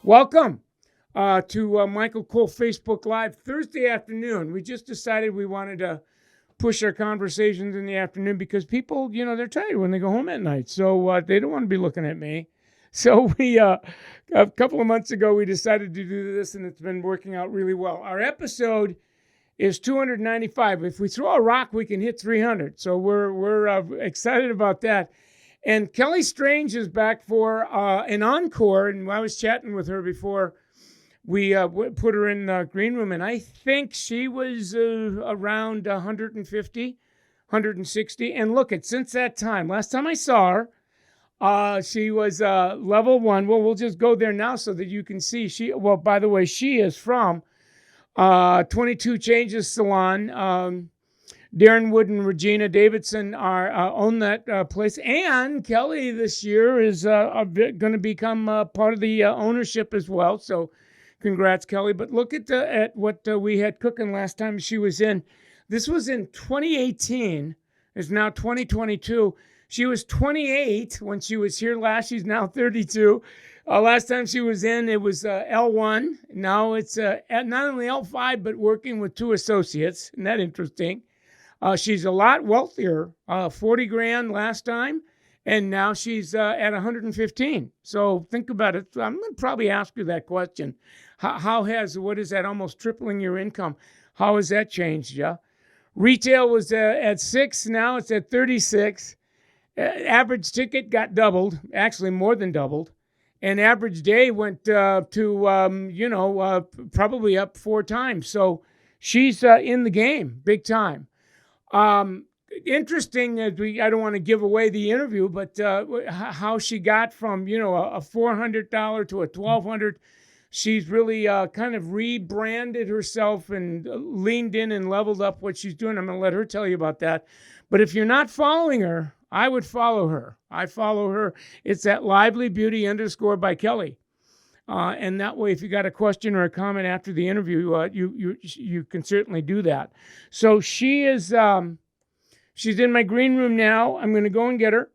Welcome to Michael Cole Facebook Live Thursday afternoon. We just decided we wanted to push our conversations in the afternoon because people, they're tired when they go home at night. So they don't want to be looking at me. So a couple of months ago, we decided to do this, and it's been working out really well. Our episode is 295. If we throw a rock, we can hit 300. So we're excited about that. And Kelleigh Strange is back for an encore, and I was chatting with her before we put her in the green room, and I think she was around 150, 160. And look, since that time, last time I saw her, she was level 1. Well, we'll just go there now so that you can see. By the way, she is from 22 Changes Salon. Darren Wood and Regina Davidson own that place, and Kelleigh this year is going to become part of the ownership as well. So, congrats, Kelleigh. But look at what we had cooking last time she was in. This was in 2018. It's now 2022. She was 28 when she was here last. She's now 32. Last time she was in, it was L1. Now it's not only L5, but working with 2 associates. Isn't that interesting? She's a lot wealthier, 40 grand last time, and now she's at 115. So think about it. I'm going to probably ask you that question. What is that, almost tripling your income? How has that changed, yeah? Retail was at 6, now it's at 36. Average ticket got doubled, actually more than doubled. And average day went to probably up 4 times. So she's in the game, big time. Interesting that I don't want to give away the interview, but how she got from, a $400 to a $1,200. She's really kind of rebranded herself and leaned in and leveled up what she's doing. I'm going to let her tell you about that. But if you're not following her, I would follow her. I follow her. It's at livelybeauty_ by Kelleigh. And that way, if you got a question or a comment after the interview, you can certainly do that. So she is, she's in my green room now. I'm going to go and get her,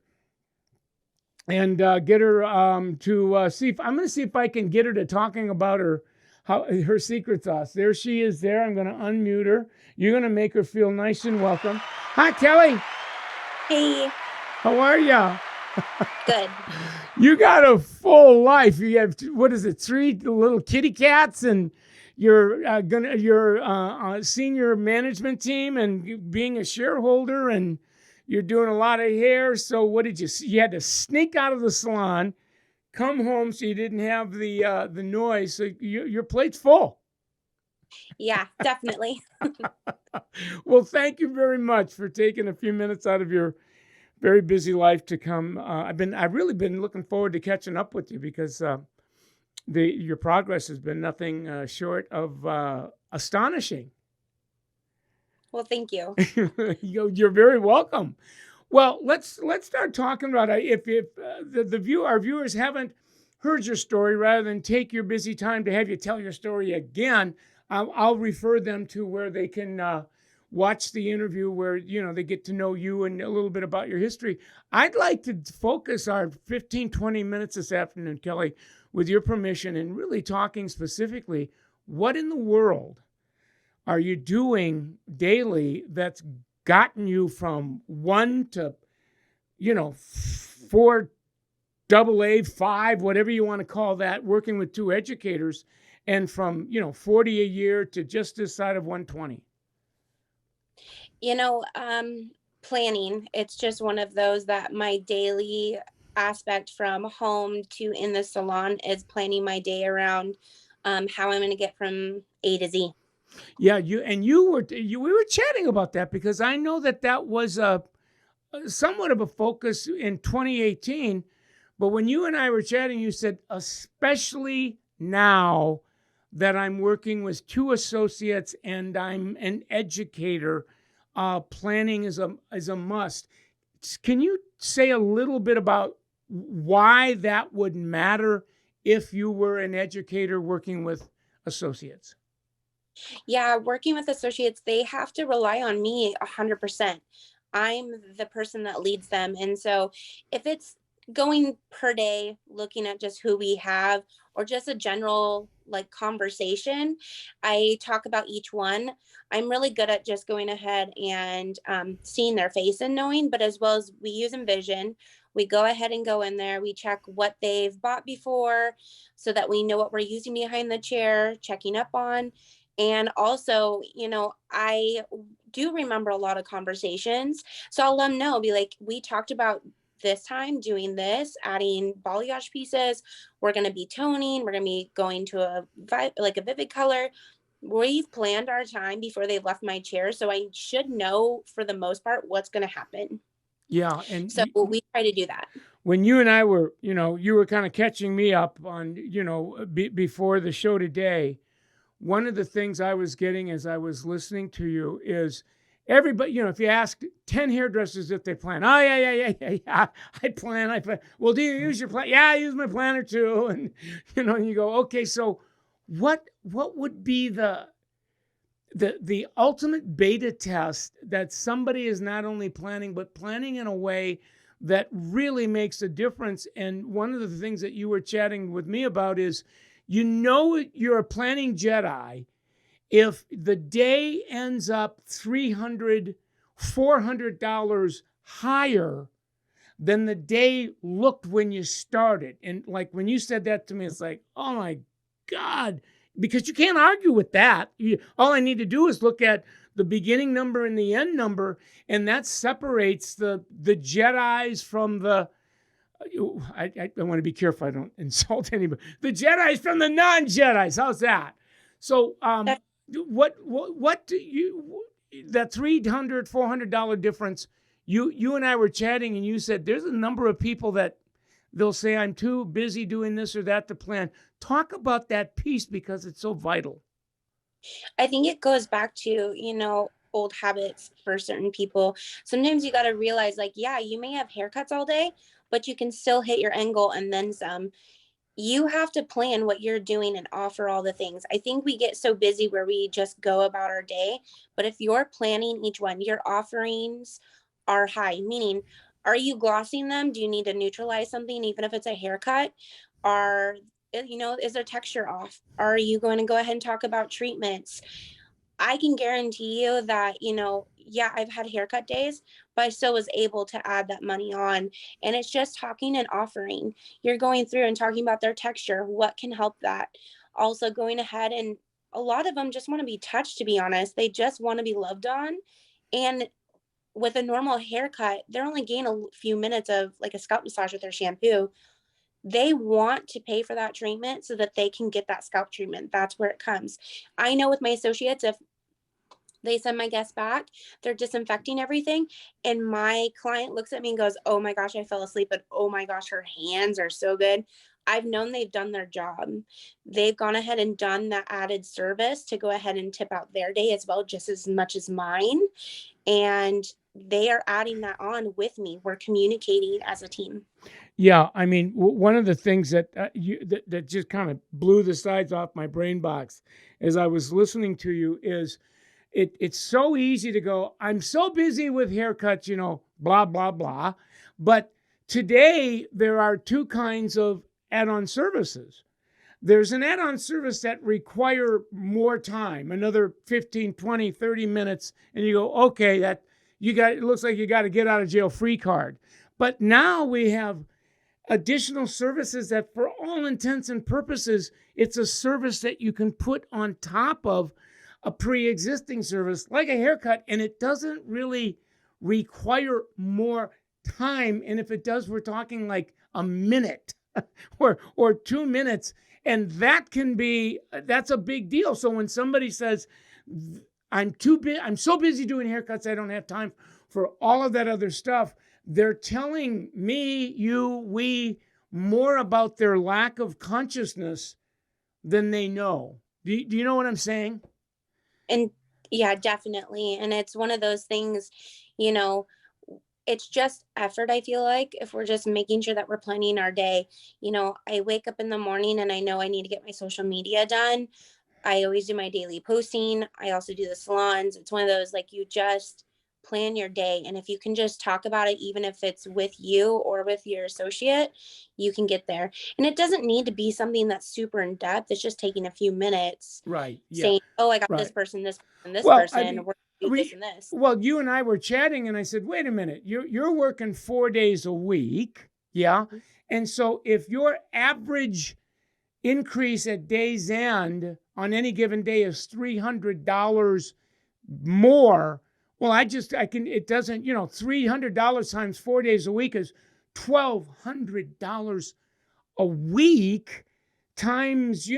and get her to see if I'm going to see if I can get her to talking about her secret sauce. There she is. There, I'm going to unmute her. You're going to make her feel nice and welcome. Hi, Kelleigh. Hey. How are ya? Good. You got a full life. You have, 3 little kitty cats, and you're senior management team and being a shareholder, and you're doing a lot of hair. So what did you had to sneak out of the salon, come home so you didn't have the noise. So your plate's full. Yeah, definitely. Well, thank you very much for taking a few minutes out of your very busy life to come. I've really been looking forward to catching up with you because your progress has been nothing short of astonishing. Well, thank you. You're very welcome. Well, let's start talking about if our viewers haven't heard your story, rather than take your busy time to have you tell your story again, I'll refer them to where they can watch the interview, where they get to know you and a little bit about your history. I'd like to focus our 15-20 minutes this afternoon, Kelleigh, with your permission, and really talking specifically, what in the world are you doing daily that's gotten you from 1 to 4 AA, 5, whatever you want to call that, working with 2 educators, and from 40 a year to just this side of 120? Planning. It's just one of those that my daily aspect from home to in the salon is planning my day around how I'm going to get from A to Z. Yeah, we were chatting about that, because I know that was somewhat of a focus in 2018, but when you and I were chatting, you said, especially now that I'm working with 2 associates and I'm an educator, planning is a must. Can you say a little bit about why that would matter if you were an educator working with associates? Yeah, working with associates, they have to rely on me 100%. I'm the person that leads them. And so if it's going per day, looking at just who we have, or just a general like conversation. I talk about each one. I'm really good at just going ahead and seeing their face and knowing, but as well as we use Envision, we go ahead and go in there. We check what they've bought before so that we know what we're using behind the chair, checking up on. And also, I do remember a lot of conversations. So I'll let them know, be like, we talked about this time doing this, adding balayage pieces. We're going to be toning. We're going to be going to a vivid color. We've planned our time before they left my chair. So I should know for the most part what's going to happen. Yeah, and So we try to do that. when you and I were, you were kind of catching me up on, before the show today. One of the things I was getting as I was listening to you is everybody, if you ask 10 hairdressers if they plan, oh, yeah, I plan. Well, do you use your plan? Yeah, I use my planner too. And, and you go, okay, so what would be the ultimate beta test that somebody is not only planning, but planning in a way that really makes a difference? And one of the things that you were chatting with me about is, you're a planning Jedi if the day ends up $300, $400 higher than the day looked when you started. And like when you said that to me, it's like, oh my God, because you can't argue with that. All I need to do is look at the beginning number and the end number, and that separates the Jedis from the, I want to be careful I don't insult anybody. The Jedis from the non-Jedis. How's that? So what do you, that $300, $400 difference, you and I were chatting and you said there's a number of people that they'll say, I'm too busy doing this or that to plan. Talk about that piece because it's so vital. I think it goes back to, old habits for certain people. Sometimes you got to realize, like, yeah, you may have haircuts all day, but you can still hit your end goal and then some. You have to plan what you're doing and offer all the things. I think we get so busy where we just go about our day. But if you're planning each one, your offerings are high, meaning, are you glossing them? Do you need to neutralize something, even if it's a haircut? Is their texture off? Are you going to go ahead and talk about treatments? I can guarantee you that, yeah, I've had haircut days, but I still was able to add that money on. And it's just talking and offering. You're going through and talking about their texture. What can help that? Also going ahead, and a lot of them just want to be touched, to be honest. They just want to be loved on. And with a normal haircut, they're only getting a few minutes of like a scalp massage with their shampoo. They want to pay for that treatment so that they can get that scalp treatment. That's where it comes. I know with my associates, if they send my guests back, they're disinfecting everything, and my client looks at me and goes, oh my gosh, I fell asleep, but oh my gosh, her hands are so good. I've known they've done their job. They've gone ahead and done that added service to go ahead and tip out their day as well, just as much as mine. And they are adding that on with me. We're communicating as a team. Yeah, I mean, one of the things that that just kind of blew the sides off my brain box as I was listening to you is, it's so easy to go, I'm so busy with haircuts, blah blah blah. But today there are two kinds of add-on services. There's an add-on service that require more time, another 15, 20, 30 minutes, and you go, okay, it looks like you got a get out of jail free card. But now we have additional services that, for all intents and purposes, it's a service that you can put on top of a pre-existing service like a haircut, and it doesn't really require more time. And if it does, we're talking like a minute or 2 minutes, and that's a big deal. So when somebody says, I'm so busy doing haircuts, I don't have time for all of that other stuff, they're telling me, we more about their lack of consciousness than they know. Do you know what I'm saying? And yeah, definitely. And it's one of those things, you know, it's just effort. I feel like if we're just making sure that we're planning our day, I wake up in the morning and I know I need to get my social media done. I always do my daily posting. I also do the salons. It's one of those, like, you just plan your day. And if you can just talk about it, even if it's with you or with your associate, you can get there. And it doesn't need to be something that's super in depth. It's just taking a few minutes Right. Yeah. saying, oh, I got this Right. person, this person, this Well, I person, mean, we're gonna do this and this. well, you and I were chatting, and I said, "Wait a minute, you're working 4 days a week, yeah?" And so, if your average increase at day's end on any given day is $300 more, well, it doesn't, $300 times 4 days a week is $1,200 a week times,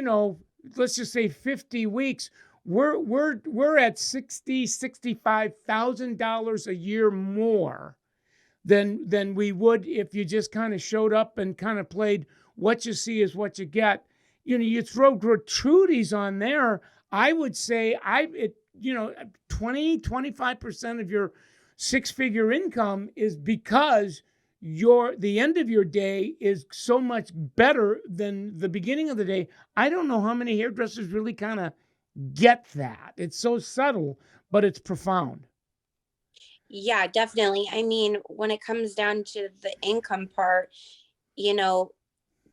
let's just say 50 weeks. We're at $65,000 a year more than we would if you just kind of showed up and kind of played what you see is what you get. You throw gratuities on there. I would say 20-25% of your six-figure income is because the end of your day is so much better than the beginning of the day. I don't know how many hairdressers really kind of get that. It's so subtle, but it's profound. Yeah, definitely. I mean, when it comes down to the income part,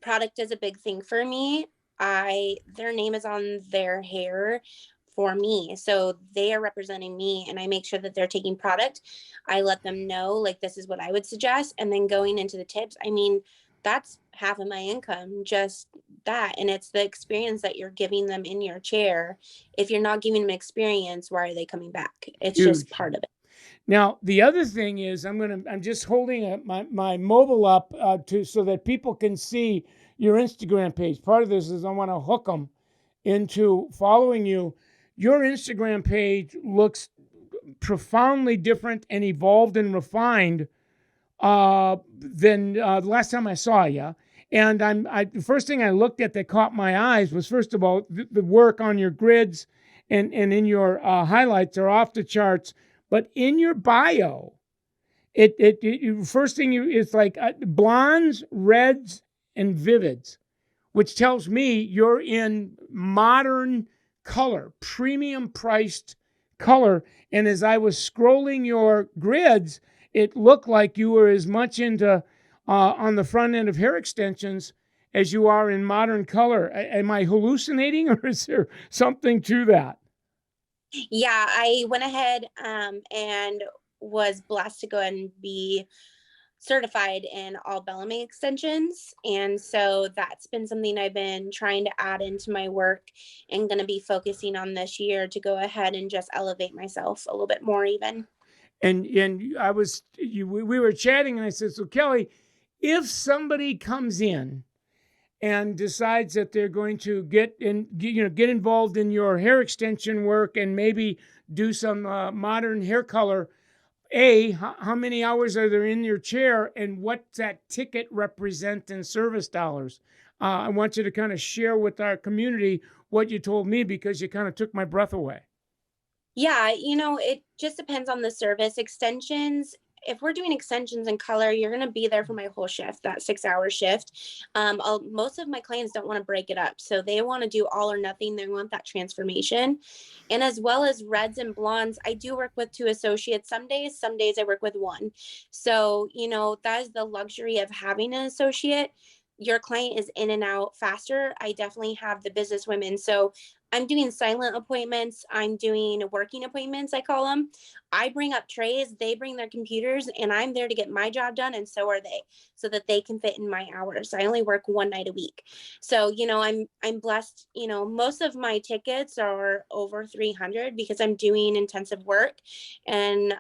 product is a big thing for me. Their name is on their hair for me. So they are representing me, and I make sure that they're taking product. I let them know, like, this is what I would suggest. And then going into the tips, I mean, that's half of my income, just that. And it's the experience that you're giving them in your chair. If you're not giving them experience, why are they coming back? It's Huge. just part of it. Now, the other thing is I'm just holding my mobile up so that people can see your Instagram page. Part of this is I want to hook them into following you. Your Instagram page looks profoundly different and evolved and refined than the last time I saw you. And the first thing I looked at that caught my eyes was, first of all, the work on your grids and in your highlights are off the charts. But in your bio, first thing is like blondes, reds, and vivids, which tells me you're in modern color, premium priced color. And as I was scrolling your grids, it looked like you were as much into on the front end of hair extensions as you are in modern color. Am I hallucinating, or is there something to that? Yeah, I went ahead and was blessed to go ahead and be certified in all Bellamy extensions. And so that's been something I've been trying to add into my work and going to be focusing on this year to go ahead and just elevate myself a little bit more even. And we were chatting, and I said, so Kelleigh, if somebody comes in and decides that they're going to get involved in your hair extension work and maybe do some modern hair color, how many hours are there in your chair, and what's that ticket represent in service dollars? I want you to kind of share with our community what you told me, because you kind of took my breath away. Yeah, it just depends on the service. Extensions, if we're doing extensions in color, you're going to be there for my whole shift, that 6-hour shift. Most of my clients don't want to break it up. So they want to do all or nothing. They want that transformation. And as well as reds and blondes, I do work with 2 associates. Some days I work with 1. So, that is the luxury of having an associate. Your client is in and out faster. I definitely have the business women. So I'm doing silent appointments. I'm doing working appointments, I call them. I bring up trays, they bring their computers, and I'm there to get my job done, and so are they, so that they can fit in my hours. I only work 1 night a week. So, I'm blessed. Most of my tickets are over 300 because I'm doing intensive work, and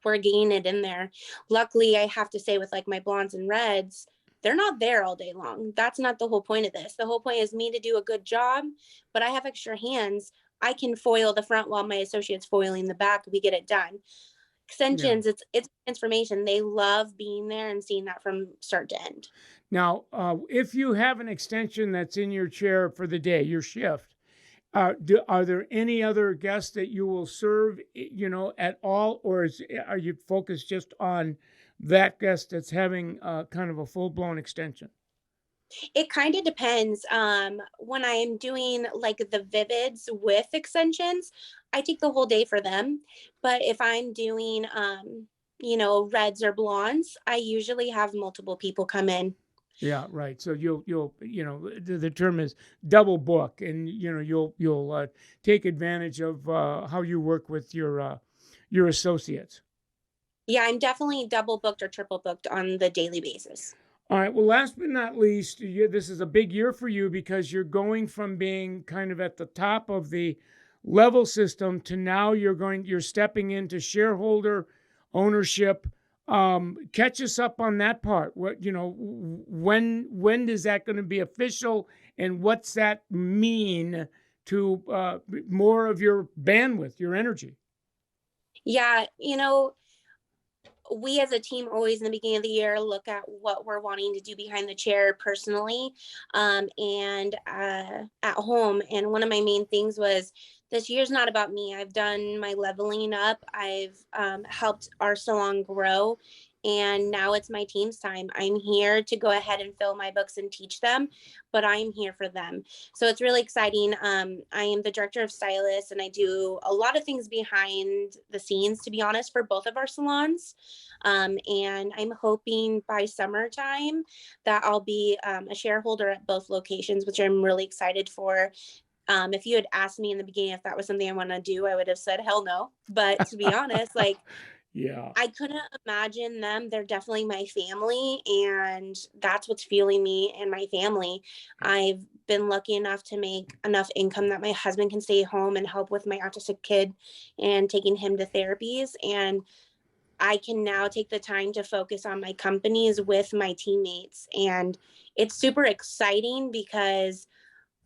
we're getting it in there. Luckily, I have to say, with like my blondes and reds, they're not there all day long. That's not the whole point of this. The whole point is me to do a good job, but I have extra hands. I can foil the front while my associate's foiling the back. We get it done. Extensions, it's transformation. They love being there and seeing that from start to end. Now, if you have an extension that's in your chair for the day, your shift, are there any other guests that you will serve, at all, or are you focused just on that guest that's having kind of a full-blown extension? It kind of depends. When I am doing like the vivids with extensions, I take the whole day for them. But if I'm doing, reds or blondes, I usually have multiple people come in. Yeah, right. So you'll the term is double book, and you'll take advantage of how you work with your associates. Yeah, I'm definitely double booked or triple booked on the daily basis. All right. Well, last but not least, this is a big year for you because you're going from being kind of at the top of the level system to now you're stepping into shareholder ownership. Catch us up on that part. When is that going to be official, and what's that mean to more of your bandwidth, your energy? Yeah, we as a team always in the beginning of the year look at what we're wanting to do behind the chair personally, and at home. And one of my main things was, this year's not about me. I've done my leveling up. I've helped our salon grow, and now it's my team's time. I'm here to go ahead and fill my books and teach them, but I'm here for them. So it's really exciting. I am the director of stylists, and I do a lot of things behind the scenes, to be honest, for both of our salons. And I'm hoping by summertime that I'll be a shareholder at both locations, which I'm really excited for. If you had asked me in the beginning if that was something I want to do, I would have said hell no. But to be honest, like, Yeah. I couldn't imagine them. They're definitely my family, and that's what's fueling me and my family. I've been lucky enough to make enough income that my husband can stay home and help with my autistic kid and taking him to therapies. And I can now take the time to focus on my companies with my teammates. And it's super exciting because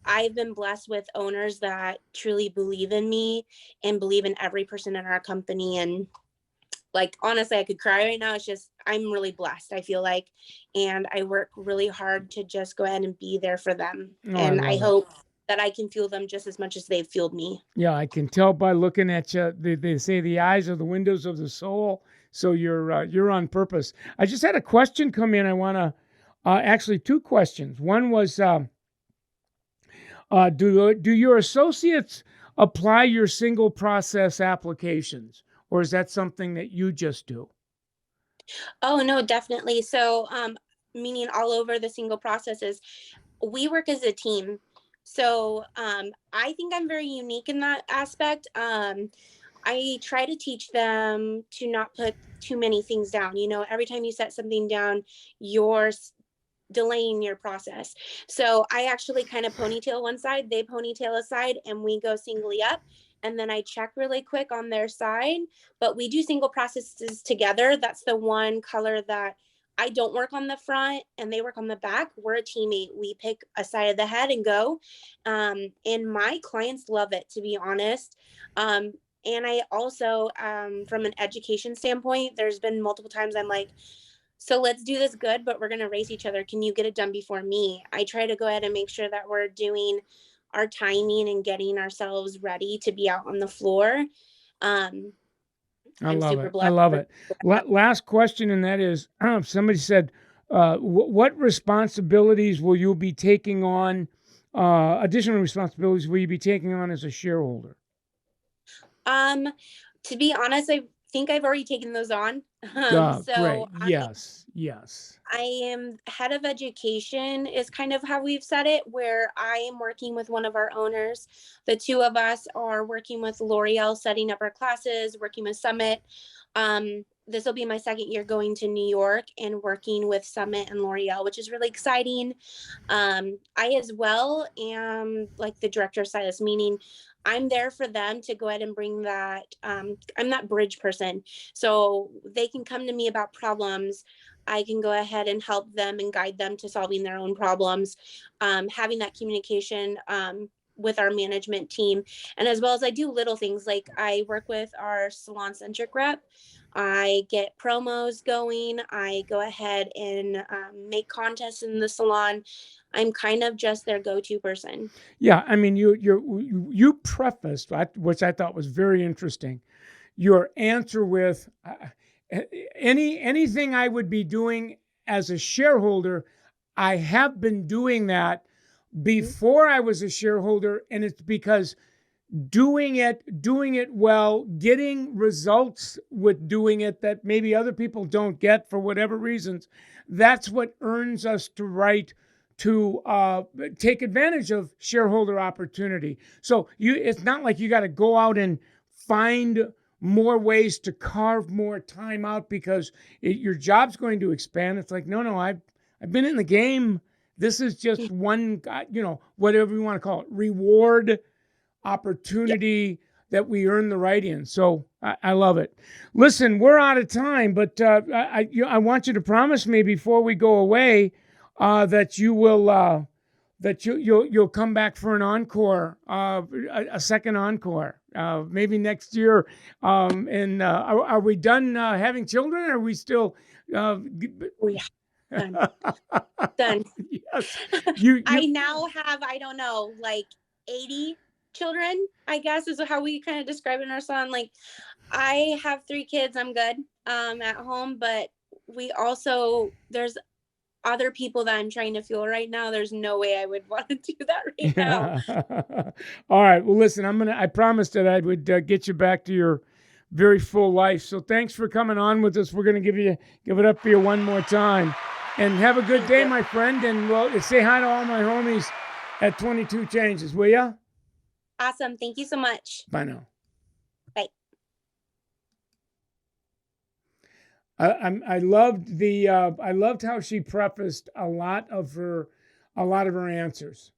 I've been blessed with owners that truly believe in me and believe in every person in our company. And like, honestly, I could cry right now. It's just, I'm really blessed, I feel like. And I work really hard to just go ahead and be there for them. Oh, I And I love it. hope that I can fuel them just as much as they've fueled me. Yeah, I can tell by looking at you. They say the eyes are the windows of the soul, so you're on purpose. I just had a question come in. I want to actually two questions. One was, do your associates apply your single process applications, or is that something that you just do? Oh, no, definitely. So, meaning all over the single processes, we work as a team. So, I think I'm very unique in that aspect. I try to teach them to not put too many things down. Every time you set something down, you're delaying your process. So I actually kind of ponytail one side, they ponytail a side, and we go singly up. And then I check really quick on their side, but we do single processes together. That's the one color that I don't work on the front and they work on the back. We're a teammate. We pick a side of the head and go. And my clients love it, to be honest. And I also, from an education standpoint, there's been multiple times I'm like, so let's do this good, but we're going to race each other. Can you get it done before me? I try to go ahead and make sure that we're doing our timing and getting ourselves ready to be out on the floor. Um, I I'm love super it. I blessed. love it. Last question, and that is, somebody said, what responsibilities will you be taking on? Additional responsibilities will you be taking on as a shareholder? Um, to be honest, I think I've already taken those on. So Great. Yes. Yes. I am head of education is kind of how we've said it, where I am working with one of our owners. The two of us are working with L'Oreal, setting up our classes, working with Summit. This will be my second year going to New York and working with Summit and L'Oreal, which is really exciting. I as well am like the director of stylist, meaning I'm there for them to go ahead and bring that. I'm that bridge person. So they can come to me about problems. I can go ahead and help them and guide them to solving their own problems. Having that communication with our management team. And as well as I do little things like I work with our salon centric rep. I get promos going. I go ahead and make contests in the salon. I'm kind of just their go-to person. Yeah. I mean, you prefaced, which I thought was very interesting, your answer with anything I would be doing as a shareholder, I have been doing that before I was a shareholder, and it's because doing it well, getting results with doing it that maybe other people don't get for whatever reasons, that's what earns us the right to take advantage of shareholder opportunity. So it's not like you got to go out and find more ways to carve more time out because your job's going to expand. It's like, no, I've been in the game. This is just one, whatever you want to call it, reward opportunity that we earn the right in. So I love it. Listen, we're out of time, but I want you to promise me before we go away that you will you'll come back for an encore, a second encore, maybe next year. And are we done having children? Or are we still? Done. Done. Yes. I now have, I don't know, like 80 children, I guess is how we kind of describe it in our salon. Like, I have 3 kids. I'm good at home, but there's other people that I'm trying to fuel right now. There's no way I would want to do that right now. All right. Well, listen, I promised that I would get you back to your very full life. So thanks for coming on with us. We're going to give it up for you one more time, and have a good day, my friend. And say hi to all my homies at 22 Changes, will ya? Awesome. Thank you so much. Bye now. Bye. I loved how she prefaced a lot of her answers.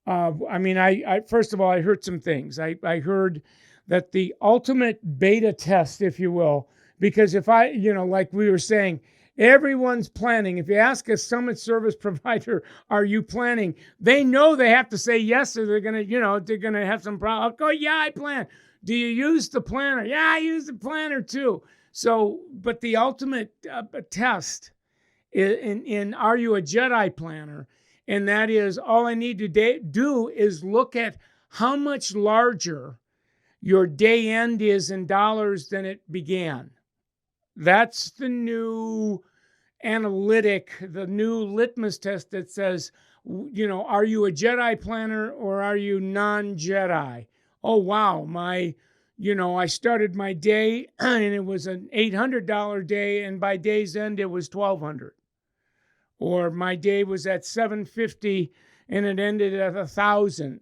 I first of all, I heard some things. I heard that the ultimate beta test, if you will, because if like we were saying, everyone's planning. If you ask a summit service provider, are you planning? They know they have to say yes, or they're going to have some problem. Oh, yeah, I plan. Do you use the planner? Yeah, I use the planner too. So, but the ultimate test in are you a Jedi planner? And that is, all I need to do is look at how much larger your day end is in dollars than it began. That's the new analytic, the new litmus test that says, are you a Jedi planner or are you non-Jedi? Oh, wow, I started my day and it was an $800 day, and by day's end it was $1,200. Or my day was at $750 and it ended at $1,000.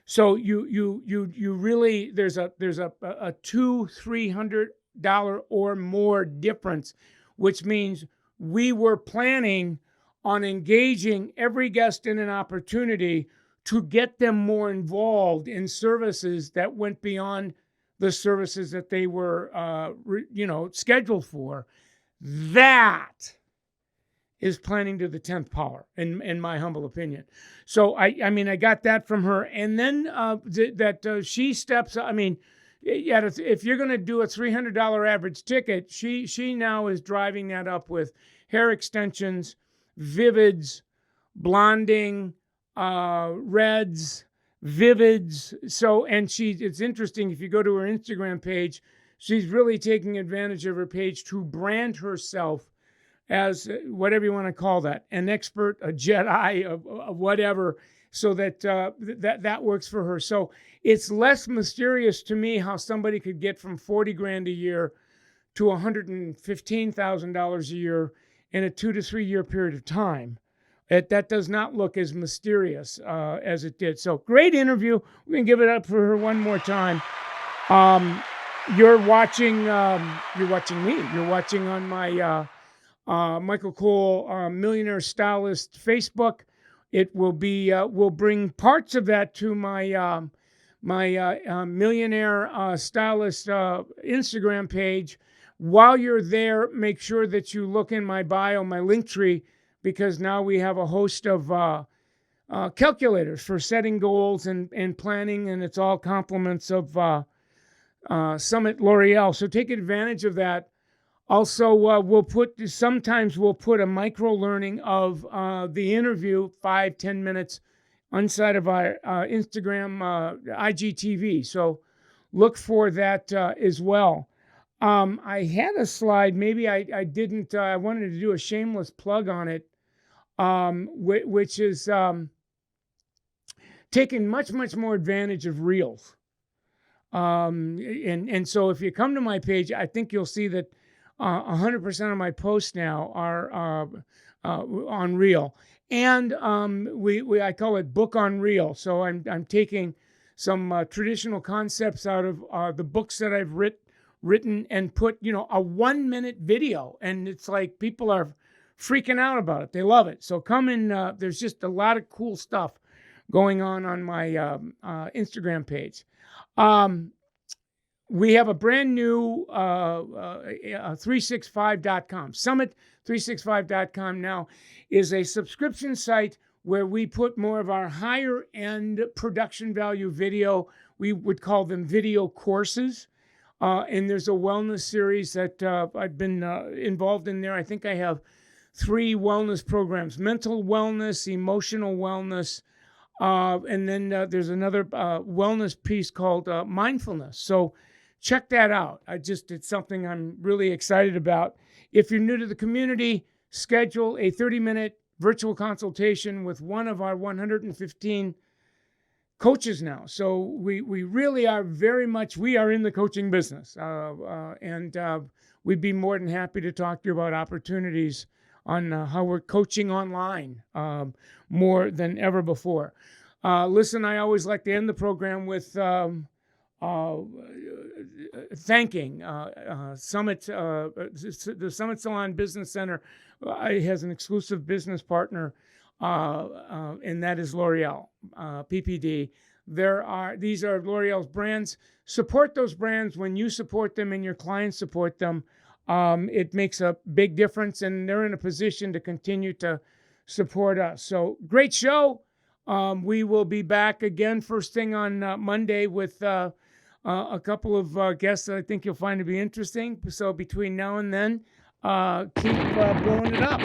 So you really, there's a $200-$300 or more difference, which means we were planning on engaging every guest in an opportunity to get them more involved in services that went beyond the services that they were scheduled for. That is planning to the 10th power, in my humble opinion. So I got that from her, and then she steps. If you're going to do a $300 average ticket, she now is driving that up with hair extensions, vivids, blonding, reds, vivids. So, and it's interesting, if you go to her Instagram page, she's really taking advantage of her page to brand herself as whatever you want to call that, an expert, a Jedi, of whatever, so that that works for her. So it's less mysterious to me how somebody could get from $40,000 a year to $115,000 a year in a 2 to 3 year period of time. That does not look as mysterious as it did. So great interview. We're gonna give it up for her one more time. You're watching me. You're watching on my Michael Cole Millionaire Stylist Facebook. It will be we'll bring parts of that to my Millionaire Stylist Instagram page. While you're there, make sure that you look in my bio, my link tree, because now we have a host of calculators for setting goals and planning, and it's all compliments of Summit L'Oreal. So take advantage of that. Also, sometimes we'll put a micro learning of the interview, 5-10 minutes, inside of our Instagram IGTV. So look for that as well. I had a slide. Maybe I didn't. I wanted to do a shameless plug on it. which is taking much more advantage of Reels. And so if you come to my page, I think you'll see that 100% of my posts now are on Reel. And I call it Book on Reel. So I'm taking some traditional concepts out of the books that I've written and put, a 1-minute video. And it's like people are freaking out about it. They love it. So come in. There's just a lot of cool stuff going on my Instagram page. We have a brand new 365.com. Summit365.com now is a subscription site where we put more of our higher end production value video. We would call them video courses. And there's a wellness series that I've been involved in there. I think I have 3 wellness programs: mental wellness, emotional wellness, and then there's another wellness piece called mindfulness. So check that out. It's something I'm really excited about. If you're new to the community, schedule a 30-minute virtual consultation with one of our 115 coaches now. So we really are we are in the coaching business. And we'd be more than happy to talk to you about opportunities on how we're coaching online more than ever before. Listen, I always like to end the program with thanking Summit. The Summit Salon Business Center has an exclusive business partner, and that is L'Oreal, PPD. These are L'Oreal's brands. Support those brands. When you support them and your clients support them, it makes a big difference, and they're in a position to continue to support us. So great show. We will be back again first thing on Monday with a couple of guests that I think you'll find to be interesting. So between now and then, keep blowing it up.